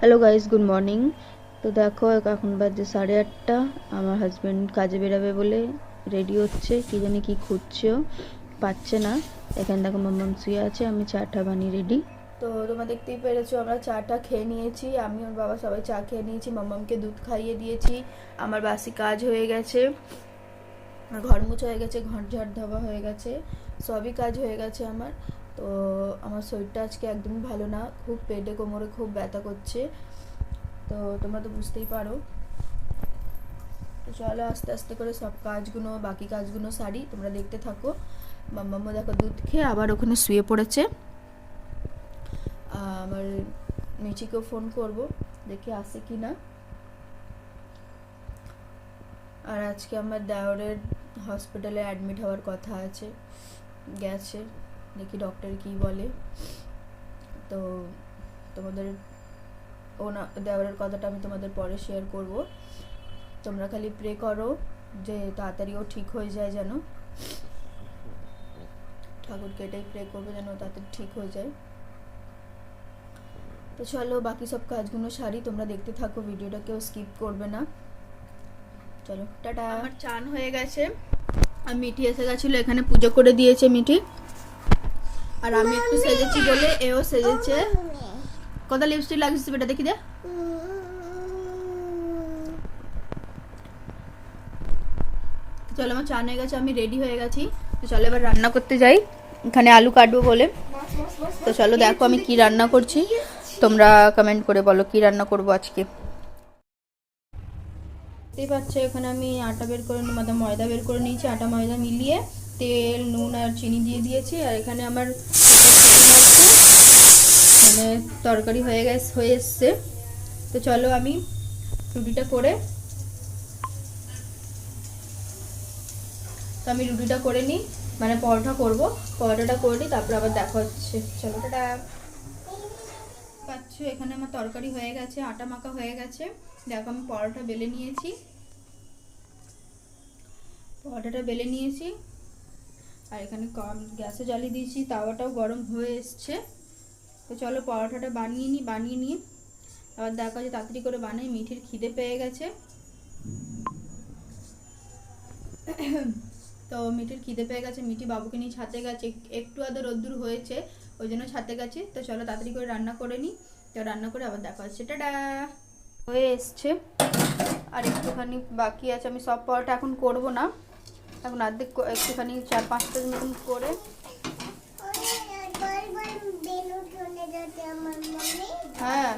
Hello guys, good morning. তো দেখো এখন বাজে 8:30। আমার হাজব্যান্ড কাজে বেরাবে বলে রেডি হচ্ছে, কি জানি কি খুঁজছে, পাচ্ছে না। এখানে দেখো মাম্মাম শুয়ে আছে, আমি চাটা বানিয়ে রেডি। তো তোমরা দেখতেই পেরেছো, আমরা চাটা খেয়ে নিয়েছি, আমি ওর বাবা সবাই চা খেয়ে নিয়েছি, মাম্মামকে দুধ খাইয়ে দিয়েছি। আমার বাসি কাজ হয়ে গেছে, ঘর মুছা হয়ে গেছে, ঘর ঝাড় দেওয়া হয়ে গেছে, সবই কাজ হয়ে গেছে আমার। তো আমার শরীরটা আজকে একদমই ভালো না, খুব পেটে কোমরে খুব ব্যথা করছে। তো তোমরা তো বুঝতেই পারো। তো চলো আস্তে আস্তে করে সব কাজগুলো, বাকি কাজগুলো সারি, তোমরা দেখতে থাকো। মাম্মাম্মা দেখো দুধ খেয়ে আবার ওখানে শুয়ে পড়েছে। আমার মিচিকেও ফোন করব, দেখি আসে কি না। আর আজকে আমার দেওরের হসপিটালে অ্যাডমিট হওয়ার কথা আছে, গেছে, দেখি ডক্টর কি বলে। তো তোমাদের দেওরের কথাটা আমি তোমাদের পরে শেয়ার করব। তোমরা খালি প্রে করো যে তাড়াতাড়ি ও ঠিক হয়ে যায়, যেন ঠাকুরকে এটাই প্রে করবে যেন তাড়াতাড়ি ঠিক হয়ে যায়। তো চলো বাকি সব কাজগুলো সারি, তোমরা দেখতে থাকো, ভিডিওটা কেউ স্কিপ করবে না। চলো টাটা। আমার চান হয়ে গেছে, আর মিঠি এসে গেছিলো, এখানে পুজো করে দিয়েছে মিঠি। আর আমি একটু সেজেছি বলে এও সেজেছে। কত লিপস্টিক লাগিয়েছিস বেটা, দেখি দে। চলো আমার চান হয়ে গেছে, আমি রেডি হয়ে গেছি। তো চলো এবার রান্না করতে যাই, এখানে আলু কাটবো বলে। তো চলো দেখো আমি কি রান্না করছি, তোমরা কমেন্ট করে বলো কি রান্না করবো আজকে। দেখতেই পাচ্ছ এখানে আমি আটা বের করে, ময়দা বের করে নিয়েছি, আটা ময়দা মিলিয়ে তেল নুন আর চিনি দিয়ে দিয়েছি। আর এখানে আমার মানে তরকারি হয়ে এসছে। তো চলো আমি রুটিটা করে নিই, মানে পরোটা করব, পরোটাটা করে নিই, তারপর আবার দেখা হচ্ছে। চলো টাটা। পাচ্ছ এখানে আমার তরকারি হয়ে গেছে, আটা মাখা হয়ে গেছে। দেখো আমি পরোটাটা বেলে নিয়েছি, আর এখানে গ্যাসে জ্বালিয়ে দিয়েছি, তাওয়াটাও গরম হয়ে এসছে। তো চলো পরোটাটা বানিয়ে নিই, আবার দেখা যে তাড়াতাড়ি করে বানাই, মিঠির খিদে পেয়ে গেছে। তো মিঠির খিদে পেয়ে গেছে, মিঠি বাবুকে নিয়ে ছাতে গেছে, একটু আধ রোদ্দুর হয়েছে, ওই জন্য ছাতে গেছে। তো চলো তাড়াতাড়ি করে রান্না করে নিই, তো রান্না করে আবার দেখা হচ্ছে। টাটা। হয়ে এসছে, আর একটুখানি বাকি আছে, আমি সব পরোটা এখন করব না, এখন অর্ধেক একটুখানি 4-5টা মতন করে। হ্যাঁ